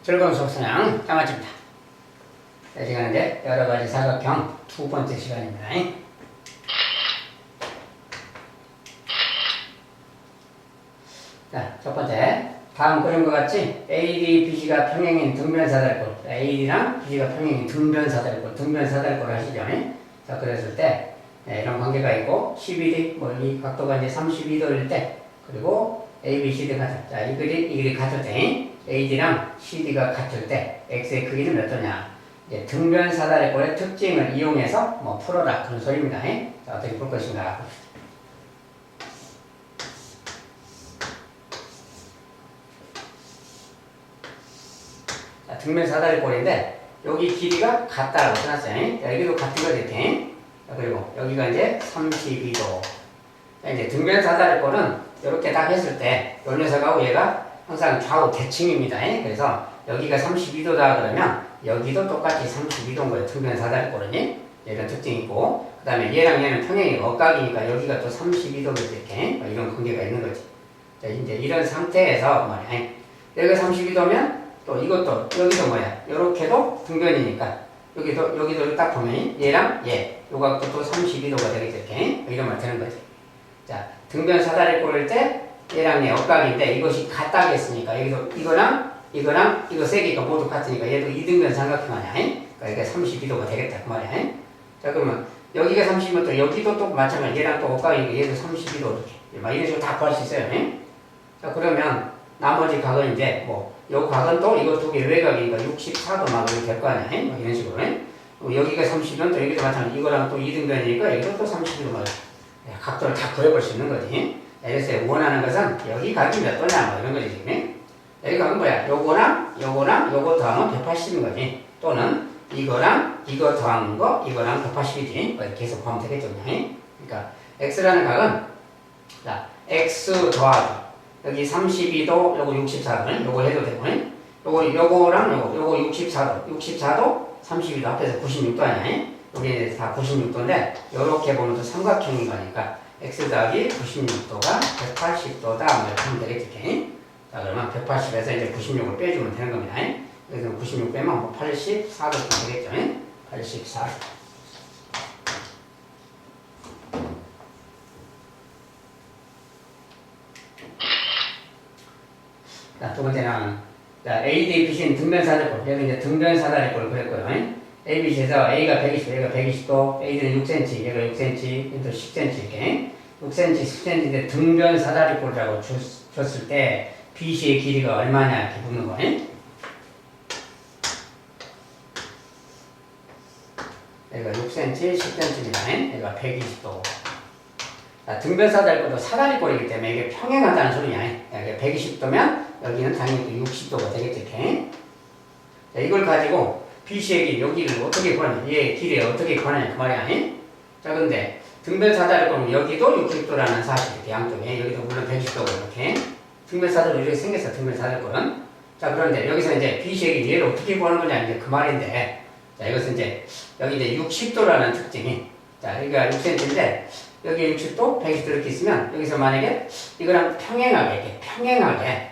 즐거운 수업성향 장아찌입니다. 이 시간은 이제 여러가지 사각형 두 번째 시간입니다. 자, 첫 번째. 다음 그림과 같이 AD, BC가 평행인 등변사다리꼴, AD랑 BC가 평행인 등변사다리꼴 하시죠? 자, 그랬을 때 이런 관계가 있고 12D, 이 각도가 이제 32도일 때, 그리고 ABCD 같을 때, 자, 이 길이 같을 때, AD랑 CD가 같을 때 X의 크기는 몇 도냐? 이제 등변사다리꼴의 특징을 이용해서 풀어라, 그런 소리입니다. 자, 어떻게 풀 것인가? 자, 등변사다리꼴인데 여기 길이가 같다라고 써놨어요. 자, 여기도 같은 거지. 자, 그리고 여기가 이제 32도. 자, 이제 등변사다리꼴은 이렇게 딱 했을 때 요 녀석하고 얘가 항상 좌우 대칭입니다. 그래서 여기가 32도다 그러면 여기도 똑같이 32도인 거예요. 등변사다리꼴은 이런 특징이 있고, 그 다음에 얘랑 얘는 평행이 억각이니까 여기가 또 32도겠지. 이렇게 이런 관계가 있는 거지. 자, 이제 이런 상태에서 말이야. 여기가 32도면 또 이것도 여기도 뭐야? 요렇게도 등변이니까 여기도 딱 보면 얘랑 얘 요 각도 또 32도가 되겠지. 이렇게 이런 말 되는 거지. 자, 등변 사다리꼴일 때 얘랑 얘 억각인데 이것이 같다겠으니까 여기도 이거랑 이거 세 개가 모두 같으니까 얘도 이등변 삼각형 아니야. 그러니까 이게 32도가 되겠다 그 말이야. 자, 그러면 여기가 32도 또 여기도 또 마찬가지 얘랑 또 억각이니까 얘도 32도 이렇게 막 이런 식으로 다 구할 수 있어요. 자, 그러면 나머지 각은 이제 요 각은 또 이거 두 개 외곽이니까 64도 막 이렇게 될 거 아니야. 막 이런 식으로. 여기가 30도 또 여기도 마찬가지. 이거랑 또 이등변이니까 여기도 또 32도 막 각도를 다 구해볼 수 있는 거지. 그래서 원하는 것은 여기 각이 몇 도냐 뭐 이런 거지 지금. 여기 각은 뭐야? 요거 더하면 180인 거지. 또는 이거랑 이거 더한 거 이거랑 180이지. 계속 보면 되겠죠. 그러니까 x라는 각은 자, x 더하기 여기 32도, 요거 64도, 요거 해도 되고, 요거랑 요거 64도, 32도 앞에서 96도 아니야? 여기 다 96도인데, 요렇게 보면 또 삼각형인 거니까, x 더하기 96도가 180도다, 이렇게 하면 되겠지. 자, 그러면 180에서 이제 96을 빼주면 되는 겁니다. 그래서 96 빼면 84도 되겠죠. 84. 자, 두 번째는, 자, AD, BC는 등변사다리꼴. 여기 이제 등변사다리꼴을 그랬고요. ABC에서 A가 120, 얘가 120도, AD는 6cm, 얘가 6cm, 얘도 10cm, 이렇게. 6cm, 10cm인데 등변사다리꼴이라고 줬을 때, BC의 길이가 얼마냐, 이렇게 묻는 거예요. 얘가 6cm, 10cm입니다. 얘가 120도. 등변사다리꼴도 사다리꼴이기 때문에 이게 평행하다는 소리냐. 이게 120도면 여기는 당연히 60도가 되겠지. 이렇게. 자, 이걸 가지고 BC의 길, 여기를 어떻게 구하냐, 얘 길이 어떻게 구하냐 그 말이야. 자, 근데 등변사다리꼴은 여기도 60도라는 사실, 이렇게 양쪽에 여기도 물론 120도고 이렇게 등변사다리꼴 이렇게 생겼어. 등변사다리꼴은. 자, 그런데 여기서 이제 BC의 길, 얘를 어떻게 구하는 거냐 이제 그 말인데, 자, 이것은 이제 여기 이제 60도라는 특징이, 자, 여기가 6cm인데 여기 60도, 120도 이렇게 있으면 여기서 만약에 이거랑 평행하게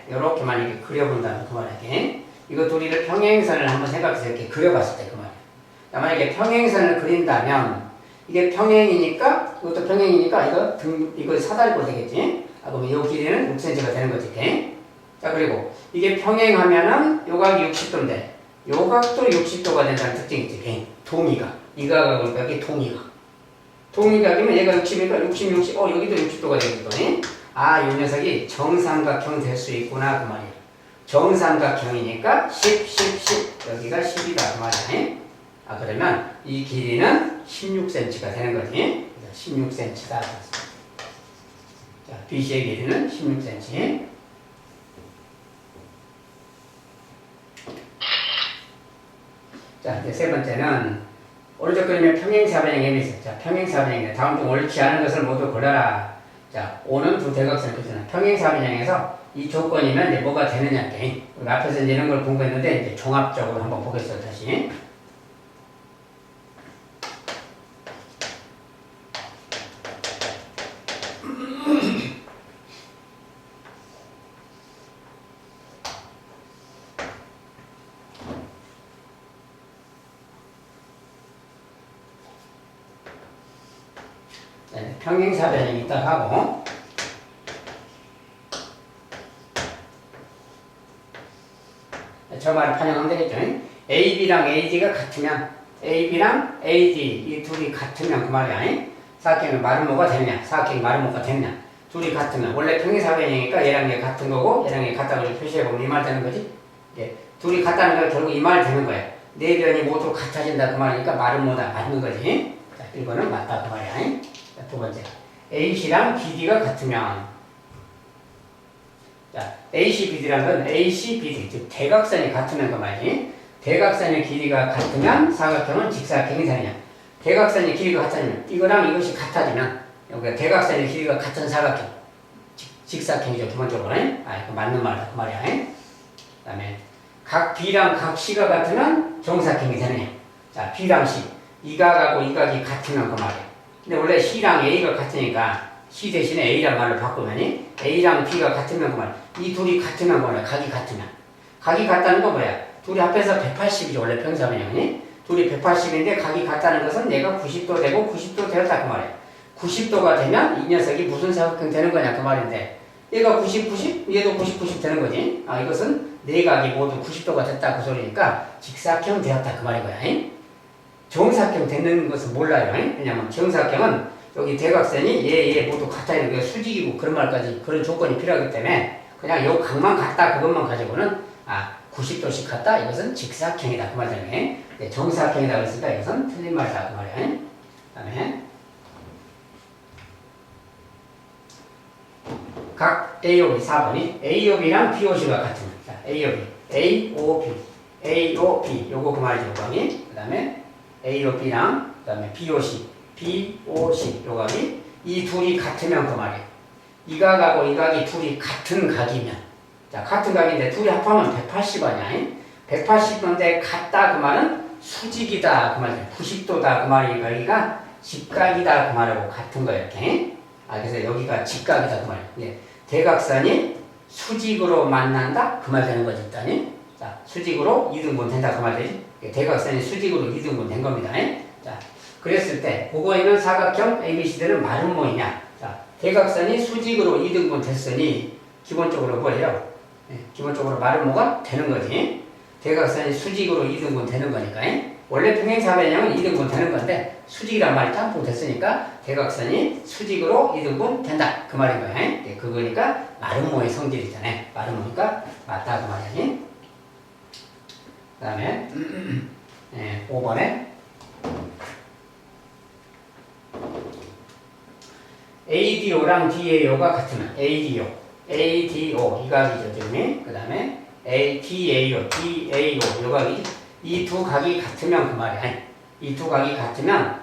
이렇게 만약에 그려본다면 그 말이야. 이거 둘이를 평행선을 한번 생각해서 이렇게 그려봤을 때 그 말이야. 만약에 평행선을 그린다면 이게 평행이니까 이것도 평행이니까 이거 사다리꼴 되겠지. 그러면 이 길이는 6cm가 되는 거지. 이렇게. 자, 그리고 이게 평행하면은 요 각이 60도인데 요 각도 60도가 된다는 특징이 있지. 동의각. 이 각하고 여기 동의각. 동의각이면 얘가 60이니까 60, 여기도 60도가 되겠더니, 이 녀석이 정삼각형 될 수 있구나, 그 말이야. 정삼각형이니까 10, 여기가 10이다, 그 말이야. 그러면 이 길이는 16cm가 되는 거지. 16cm다. 자, BC의 길이는 16cm. 자, 이제 세 번째는 오른쪽 그림에 평행사변형이 있어요. 자, 평행사변형이네. 다음 중 옳지 않은 것을 모두 골라라. 자, O는 두 대각선을 그리잖아. 평행사변형에서 이 조건이면 이제 뭐가 되느냐, 이렇게. 우리 앞에서 이제 이런 걸 공부했는데, 이제 종합적으로 한번 보겠어요, 다시. 평행사변형이 있다 하고, 저 말을 반영하면 되겠죠. AB랑 AD가 같으면, AB랑 AD 이 둘이 같으면 그 말이야. 사각형의 마름모가 되느냐, 사각형의 마름모가 되느냐. 둘이 같으면, 원래 평행사변형이니까 얘랑 얘 같은 거고, 얘랑 얘 같다고 표시해보면 이 말 되는 거지. 예. 둘이 같다는 건 결국 이 말 되는 거야. 네 변이 모두 같아진다 그 말이니까 말음모다 맞는 거지. 자, 1번은 맞다 그 말이야. 자, 두 번째. AC랑 BD가 같으면, 자, AC, BD란 건 AC, BD, 즉 대각선이 같으면 그 말이지. 대각선의 길이가 같으면 사각형은 직사각형이 되느냐. 대각선의 길이가 같아지면, 이거랑 이것이 같아지면, 여기가 대각선의 길이가 같은 사각형, 직사각형이죠 기본적으로. 이거 맞는 말이다 그 말이야. 그 다음에 각 B랑 각 C가 같으면 정사각형이 되느냐. 자, B랑 C, 이 각하고 이 각이 같으면 그 말이야. 근데 원래 C랑 A가 같으니까 C 대신에 A란 말로 바꾸면 A랑 B가 같으면 그 말이야. 이 둘이 같으면 뭐냐, 각이 같으면. 각이 같다는 건 뭐야? 둘이 합해서 180이죠 원래 평사변형이. 둘이 180인데 각이 같다는 것은 얘가 90도 되고 90도 되었다 그 말이야. 90도가 되면 이 녀석이 무슨 사각형 되는 거냐 그 말인데, 얘가 90, 90, 얘도 90, 90 되는 거지. 이것은 네 각이 모두 90도가 됐다 그 소리니까 직사각형 되었다 그 말인 거야. 정사각형 되는 것은 몰라요. 왜냐면 정사각형은 여기 대각선이 얘 모두 같아 있는 게 수직이고 그런 말까지 그런 조건이 필요하기 때문에 그냥 요 각만 같다 그것만 가지고는 90도씩 같다 이것은 직사각형이다 그 말이네. 정사각형이다 그랬으니까 이것은 틀린 말이다 그 말이야. 그 다음에 각 AOB 4번이 AOB랑 BOC가 같으면, 자, AOB, AOB, AOB 요거 그 말이죠 요거이. 그 다음에 AOB랑 그 다음에 BOC, BOC 요거이. 이 둘이 같으면 그 말이에요. 이 각하고 이 각이 둘이 같은 각이면, 자, 같은 각인데 둘이 합하면 180 아니야. 180도인데 같다 그 말은 수직이다 그 말이에요. 90도다 그 말이니까 여기가 직각이다 그 말하고 같은 거예요 이렇게. 그래서 여기가 직각이다 그 말이에요. 예. 대각선이 수직으로 만난다 그 말 되는 거지 일단이. 자, 수직으로 이등분 된다 그 말 되지. 대각선이 수직으로 이등분 된 겁니다. 자, 그랬을 때 그거 있는 사각형 ABCD는 마름모이냐. 자, 대각선이 수직으로 이등분 됐으니 기본적으로 뭐예요? 기본적으로 마름모가 되는 거지. 대각선이 수직으로 이등분 되는 거니까. 원래 평행사변형은 2등분 되는 건데 수직이란 말이 짬뽕 됐으니까 대각선이 수직으로 2등분 된다 그 말인 거야. 그거니까 마름모의 성질이잖아요. 마름모니까 맞다 그 말이지. 그 다음에 5번에 ADO랑 DAO가 같으면 ADO 이 각이죠 지금. 그 다음에 DAO 요 각이지. 이 두 각이 같으면 그 말이야. 이 두 각이 같으면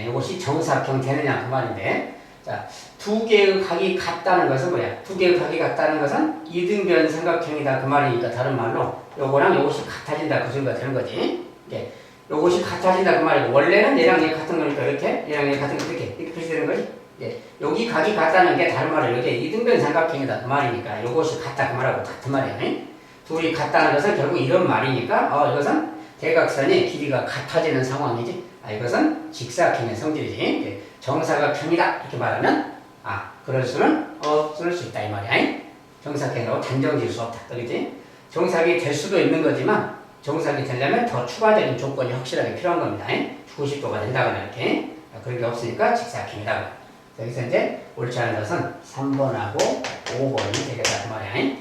이것이 정사각형 되느냐 그 말인데, 자, 두 개의 각이 같다는 것은 뭐야? 두 개의 각이 같다는 것은 이등변 삼각형이다 그 말이니까 다른 말로 요거랑 요것이 같아진다 그 소리가 되는 거지. 요것이 같아진다 그 말이고, 원래는 얘랑 얘 같은 거니까 이렇게, 얘랑 얘 같은 거 이렇게 표시되는 거지. 여기 각이 같다는 게 다른 말로 이게 이등변 삼각형이다 그 말이니까 요것이 같다 그 말하고 같은 말이야. 둘이 같다는 것은 결국 이런 말이니까 이것은 대각선이 길이가 같아지는 상황이지. 이것은 직사각형의 성질이지. 정사각형이다 이렇게 말하면 그럴 수는 없을 수 있다 이 말이야. 정사각형이라고 단정 지을 수 없다. 그렇지? 정사각이 될 수도 있는 거지만 정사각이 되려면 더 추가적인 조건이 확실하게 필요한 겁니다. 90도가 된다거나 이렇게. 그런 게 없으니까 직사각형이다. 여기서 이제 옳지 않은 것은 3번하고 5번이 되겠다 그 말이야.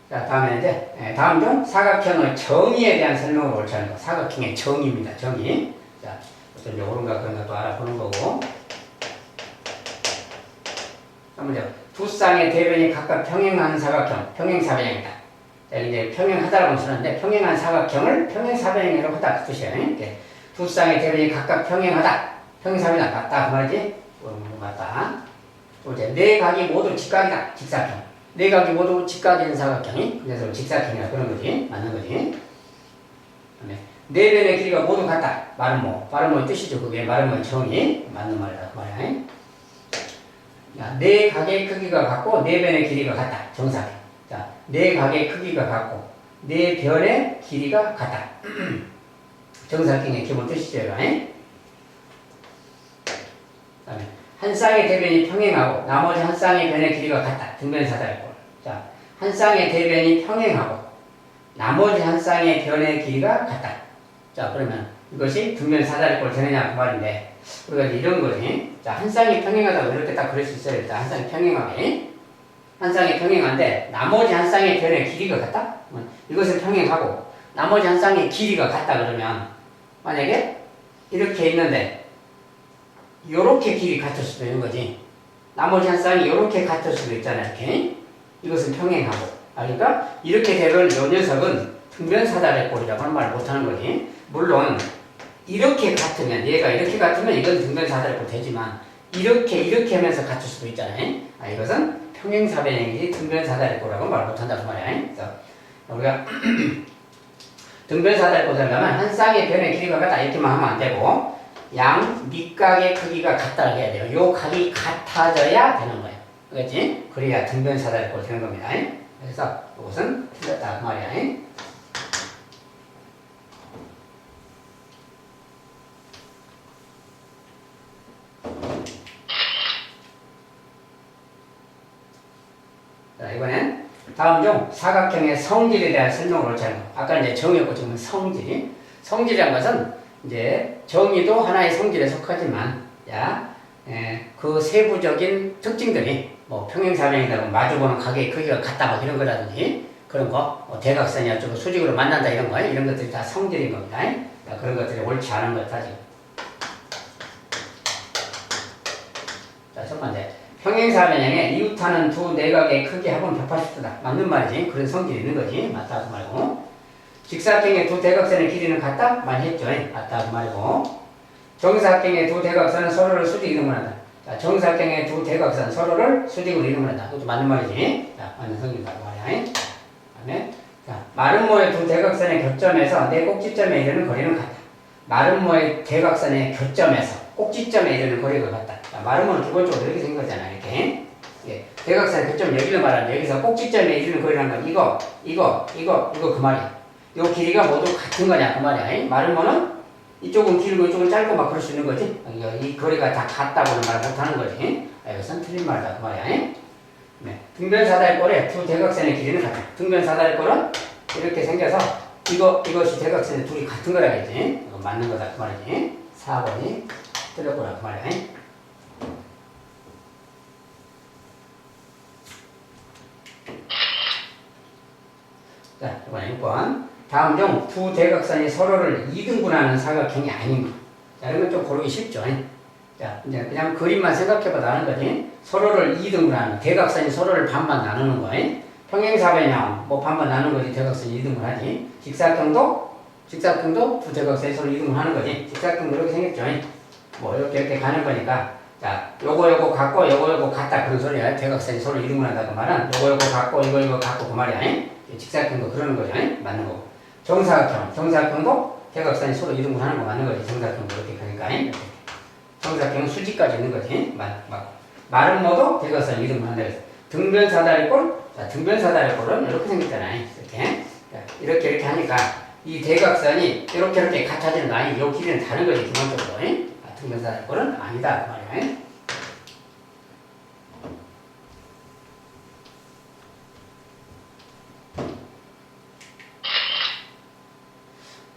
자, 다음에 이제 다음 중 사각형의 정의에 대한 설명을 옳지 않은 거. 사각형의 정의입니다. 정의. 자, 어떤 게 옳은가 그런가 또 알아보는 거고. 먼저 두 쌍의 대변이 각각 평행한 사각형, 평행사변형이다. 자, 이제 평행하다라고 쓰는데 평행한 사각형을 평행사변형이라고 하다 그 뜻이에요. 두 쌍의 대변이 각각 평행하다, 평행사변이다. 맞다 그 말이지. 맞다. 또 이제 네 각이 모두 직각이다. 직사각형. 네 각이 모두 직각인 사각형이 그래서 직사각형이라 그런 거지. 맞는 거지. 그다음에 네 변의 길이가 모두 같다. 마름모의 뜻이죠. 그게 마름모의 정의. 맞는 말이다. 그 말이야. 네 각의 크기가 같고 네 변의 길이가 같다. 정사각형. 자, 네 각의 크기가 같고 네 변의 길이가 같다. 정사각형의 기본 뜻이죠. 그다음에 한 쌍의 대변이 평행하고 나머지 한 쌍의 변의 길이가 같다. 등변사다리꼴. 자, 한 쌍의 대변이 평행하고 나머지 한 쌍의 변의 길이가 같다. 자, 그러면 이것이 등변사다리꼴 되느냐 그 말인데 우리가 이런 거지. 자, 한 쌍이 평행하다고 이렇게 딱 그릴 수 있어요. 일단 한 쌍이 평행하게. 한 쌍이 평행한데 나머지 한 쌍의 변의 길이가 같다? 이것은 평행하고 나머지 한 쌍의 길이가 같다 그러면 만약에 이렇게 있는데 요렇게 길이 같을 수도 있는 거지. 나머지 한 쌍이 요렇게 같을 수도 있잖아. 이렇게. 이것은 평행하고. 그러니까 이렇게 되면 요 녀석은 등변사다리꼴이라고 하는 말을 못하는 거지. 물론 이렇게 같으면 얘가 이렇게 같으면 이건 등변사다리꼴 되지만 이렇게 하면서 같을 수도 있잖아요. 이것은 평행사변형이지 등변사다리꼴이라고 말 못한다 그 말이야. 그래서 우리가 등변사다리꼴 되려면 한 쌍의 변의 길이가 같다 이렇게만 하면 안 되고 양 밑각의 크기가 같다고 해야 돼요. 요 각이 같아져야 되는 거예요. 그렇지? 그래야 등변사다리꼴 되는 겁니다. 그래서 이것은 틀렸다 그 말이야. 자, 이번엔 다음 중 사각형의 성질에 대한 설명을 올 차례. 아까 이제 정의였고 지금은 성질이. 성질이란 것은 이제 정의도 하나의 성질에 속하지만, 그 세부적인 특징들이 뭐 평행사변이다, 마주보는 각의 크기가 같다, 뭐 이런 거라든지 그런 거, 대각선이 어쩌고 수직으로 만난다 이런 거, 이런 것들이 다 성질인 겁니다. 그런 것들이 옳지 않은 거다 지금. 자, 첫 번째. 평행사변형에 이웃하는 두 내각의 크기 합은 180도다. 맞는 말이지. 그런 성질이 있는 거지. 맞다 그 말고. 직사각형의 두 대각선의 길이는 같다? 말했죠. 맞다 그 말고. 정사각형의 두 대각선은 서로를 수직 이동한다. 자, 정사각형의 두 대각선 서로를 수직으로 이동한다. 그것도 맞는 말이지. 자, 맞는 성질이다 그 말이야. 그다음에 자, 마름모의 두 대각선의 교점에서 네 꼭지점에 이르는 거리는 같다. 마름모의 대각선의 교점에서 꼭지점에 이르는 거리가 같다. 자, 마름모는 기본적으로 이렇게 생겼잖아. 이렇게. 대각선의 교점 여기를 말하는데 여기서 꼭지점에 이르는 거리라는 건 이거 그 말이야. 요 길이가 모두 같은 거냐 그 말이야. 마름모는 이쪽은 길고 이쪽은 짧고 막 그럴 수 있는 거지. 이 거리가 다 같다고는 말 못하는 거지. 이것은 틀린 말이다 그 말이야. 네. 등변사다리꼴의 두 대각선의 길이는 같다. 등변사다리꼴은 이렇게 생겨서 이것이 대각선의 둘이 같은 거라겠지. 이거 맞는 거다 그 말이지. 4번이 틀렸구나 그 말이야. 자, 이번에 6번. 다음 중 두 대각선이 서로를 이등분하는 사각형이 아닙니다. 자, 이런 건 좀 고르기 쉽죠. 자, 이제 그냥 그림만 생각해봐도 아는 거지. 서로를 이등분하는, 대각선이 서로를 반반 나누는 거. 평행사변형, 뭐 반반 나누는 거지. 대각선이 이등분하지. 직사각형도 두 대각선이 서로 이등분하는 거지. 직사각형도 이렇게 생겼죠. 뭐 이렇게 가는 거니까. 자, 요거 같고 요거 같다 그런 소리야. 대각선이 서로 이등분한다고 말은 요거 같고 이거 같고 그 말이야. 직사각형도 그러는 거죠. 맞는 거고. 정사각형도 대각선이 서로 이등분하는 거 맞는 거지. 정사각형도 이렇게 가니까. 정사각형은 수직까지 있는 거지. 마름모도 대각선이 이등분한다 그래서. 등변사다리꼴, 자, 등변사다리꼴은 이렇게 생겼잖아요. 이렇게 하니까 이 대각선이 이렇게 같아지는 거 아니, 요 길이는 다른 거지. 기본적으로. 등변사다리꼴은 아니다 그 말이야.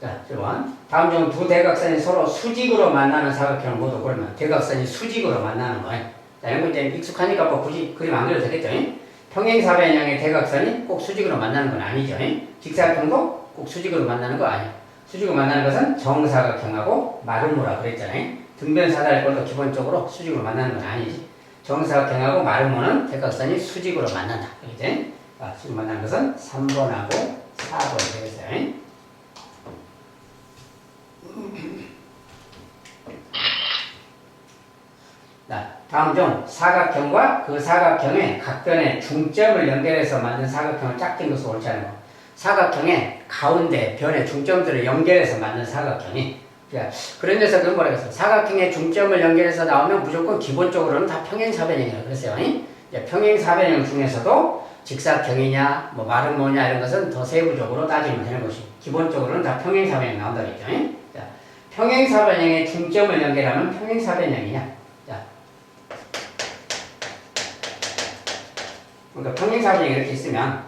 자, 7번. 다음 중 두 대각선이 서로 수직으로 만나는 사각형을 모두 고르면 대각선이 수직으로 만나는 거예요. 자, 이런 거 이제 익숙하니까 뭐 굳이 그림 안 그려도 되겠죠. 평행사변형의 대각선이 꼭 수직으로 만나는 건 아니죠. 직사각형도 꼭 수직으로 만나는 거 아니에요. 수직으로 만나는 것은 정사각형하고 마름모라 그랬잖아요. 등변사다리꼴도 기본적으로 수직으로 만나는 건 아니지. 정사각형하고 마름모는 대각선이 수직으로 만난다. 그렇지? 수직 만나는 것은 3번하고 4번이 되겠어요. 다음 중 사각형과 그 사각형의 각변의 중점을 연결해서 만든 사각형을 짝진 것으로 옳지 않은 것. 사각형의 가운데 변의 중점들을 연결해서 만든 사각형이 그런 녀석은 뭐라고 했어? 사각형의 중점을 연결해서 나오면 무조건 기본적으로는 다 평행사변형이라고 그랬어요. 평행사변형 중에서도 직사경이냐, 뭐 마름모냐 이런 것은 더 세부적으로 따지면 되는 것이. 기본적으로는 다 평행사변형 나온다 그랬죠. 자, 평행사변형의 중점을 연결하면 평행사변형이냐. 자, 그러니까 평행사변형이 이렇게 있으면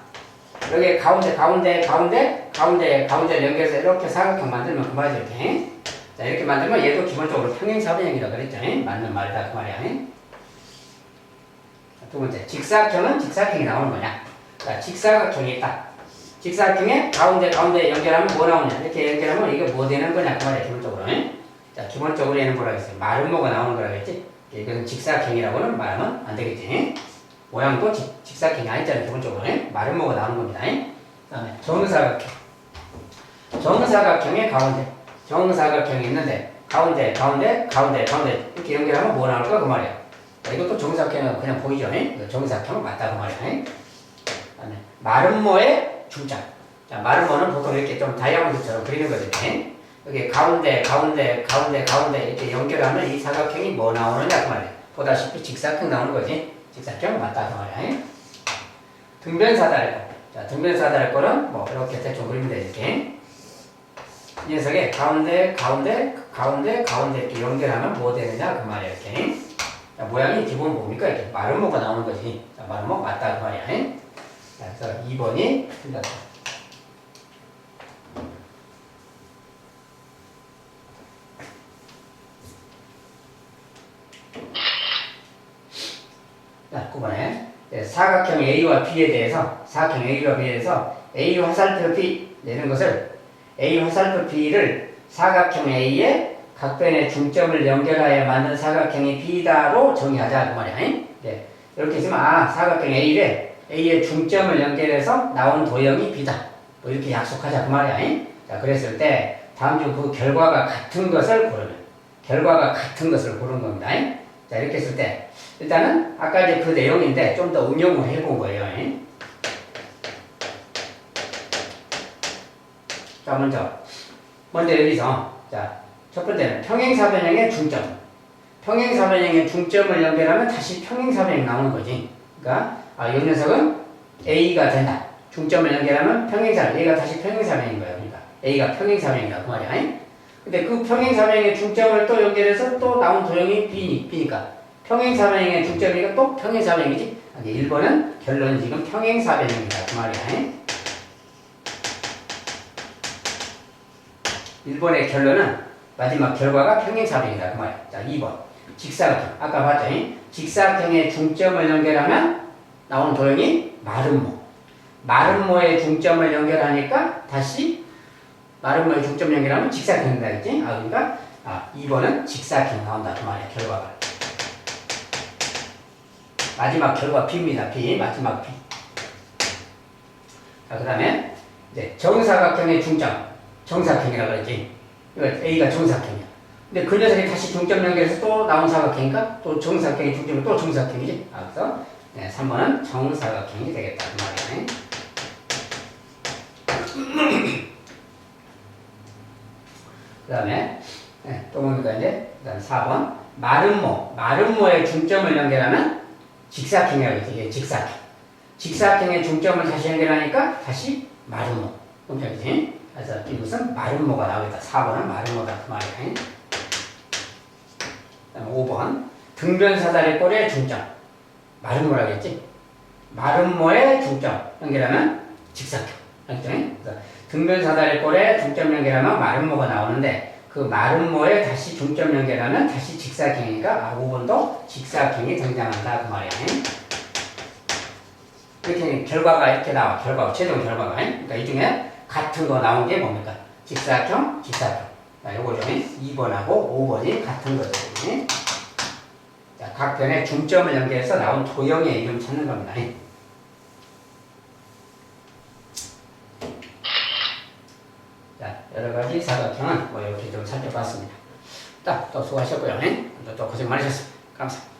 여기 가운데를 연결해서 이렇게 사각형 만들면 그 말이죠. 이렇게. 자, 이렇게 만들면 얘도 기본적으로 평행사변형이라고 그랬죠. 맞는 말이다 그 말이야. 두 번째, 직사각형은 직사각형이 나오는 거냐? 자, 직사각형이 있다. 직사각형에 가운데 연결하면 뭐 나오냐? 이렇게 연결하면 이게 뭐 되는 거냐? 그 말이야, 기본적으로. 자, 기본적으로 얘는 뭐라고 했어요? 마름모가 나오는 거라고 했지? 이것은 직사각형이라고는 말하면 안 되겠지? 모양도 직사각형이 아니잖아요, 기본적으로. 마름모가 나오는 겁니다. 그 다음에 정사각형. 정사각형의 가운데. 정사각형이 있는데, 가운데 이렇게 연결하면 뭐 나올까? 그 말이야. 이것도 정사각형은 그냥 보이죠? 정사각형은 맞다 그 말이야. 그다음에 마름모의 중점. 자, 마름모는 보통 이렇게 좀 다이아몬드처럼 그리는 거죠. 여기 가운데 이렇게 연결하면 이 사각형이 뭐 나오느냐 그 말이야. 보다시피 직사각형 나오는 거지. 직사각형 맞다 그 말이야. 등변사다리꼴. 자, 등변사다리꼴은 뭐 이렇게 대충 그리면 돼 이렇게. 이 녀석의 가운데 이렇게 연결하면 뭐 되느냐 그 말이야 이렇게. 자, 모양이 기본 뭡니까? 이렇게 마름모가 나오는 거지. 자, 마름모 맞다 그 말이야. 자, 그래서 2번이 틀렸다. 자, 9번에 사각형 A와 B에 대해서 A 화살표 B 내는 것을 A 화살표 B를 사각형 A에 각변의 중점을 연결하여 만든 사각형이 B다로 정의하자 그 말이야. 네. 이렇게 있으면 사각형 A의 중점을 연결해서 나온 도형이 B다. 뭐 이렇게 약속하자 그 말이야. 자, 그랬을 때 다음 중 그 결과가 같은 것을 고르는 겁니다. 자, 이렇게 했을 때 일단은 아까 이제 그 내용인데 좀 더 응용을 해본 거예요. 자, 먼저 여기서 첫 번째는 평행사변형의 중점. 평행사변형의 중점을 연결하면 다시 평행사변형이 나오는 거지. 그러니까 이 녀석은 A가 된다. 중점을 연결하면 A가 다시 평행사변형인 거예요. 그러니까 A가 평행사변형이라고 그 말이야. 근데 그 평행사변형의 중점을 또 연결해서 또 나온 도형이 B니까 평행사변형의 중점이니까 또 평행사변형이지. 1번은 결론은 지금 평행사변형이다 그 말이야. 1번의 결론은 마지막 결과가 평행사변이다 그 말이야. 자, 2번 직사각형. 아까 봤죠? 직사각형의 중점을 연결하면 나오는 도형이 마름모. 마름모의 중점을 연결하니까 다시 마름모의 중점 연결하면 직사각형이 된다 했지? 그러니까 2번은 직사각형 나온다 그 말이야. 결과가. 마지막 결과 B입니다. B. 마지막 B. 자, 그 다음에 이제 정사각형의 중점. 정사각형이라고 그랬지. 이거 A가 정사각형이야. 근데 그 녀석이 다시 중점 연결해서 또 나온 사각형이니까 또 정사각형의 중점은 또 정사각형이지. 그래서 3번은 정사각형이 되겠다. 그 말이야. 그 다음에 또 뭡니까 이제? 그 다음에 4번 마름모의 중점을 연결하면 직사각형이라고 했지. 이게 직사각형. 직사각형의 중점을 다시 연결하니까 다시 마름모. 그렇지? 그래서 이것은 마름모가 나오겠다. 4번은 마름모다. 그 말이야. 그다음에 5번 등변사다리꼴의 중점. 마름모라고 했지? 마름모의 중점 연결하면 직사각형. 알겠죠? 그래서 등변사다리꼴의 중점 연결하면 마름모가 나오는데 그 마름모에 다시 중점 연결하면 다시 직사각형이니까 5번도 직사각형이 등장한다. 그 말이야. 이렇게 결과가 이렇게 나와. 최종 결과가. 그러니까 이 중에 같은 거 나온 게 뭡니까? 직사각형. 자, 요거죠. 2번하고 5번이 같은 거죠. 자, 각 변의 중점을 연결해서 나온 도형의 이름 찾는 겁니다. 자, 여러 가지 사각형은 뭐 이렇게 좀 살펴봤습니다. 또 수고하셨고요. 또 고생 많으셨습니다. 감사합니다.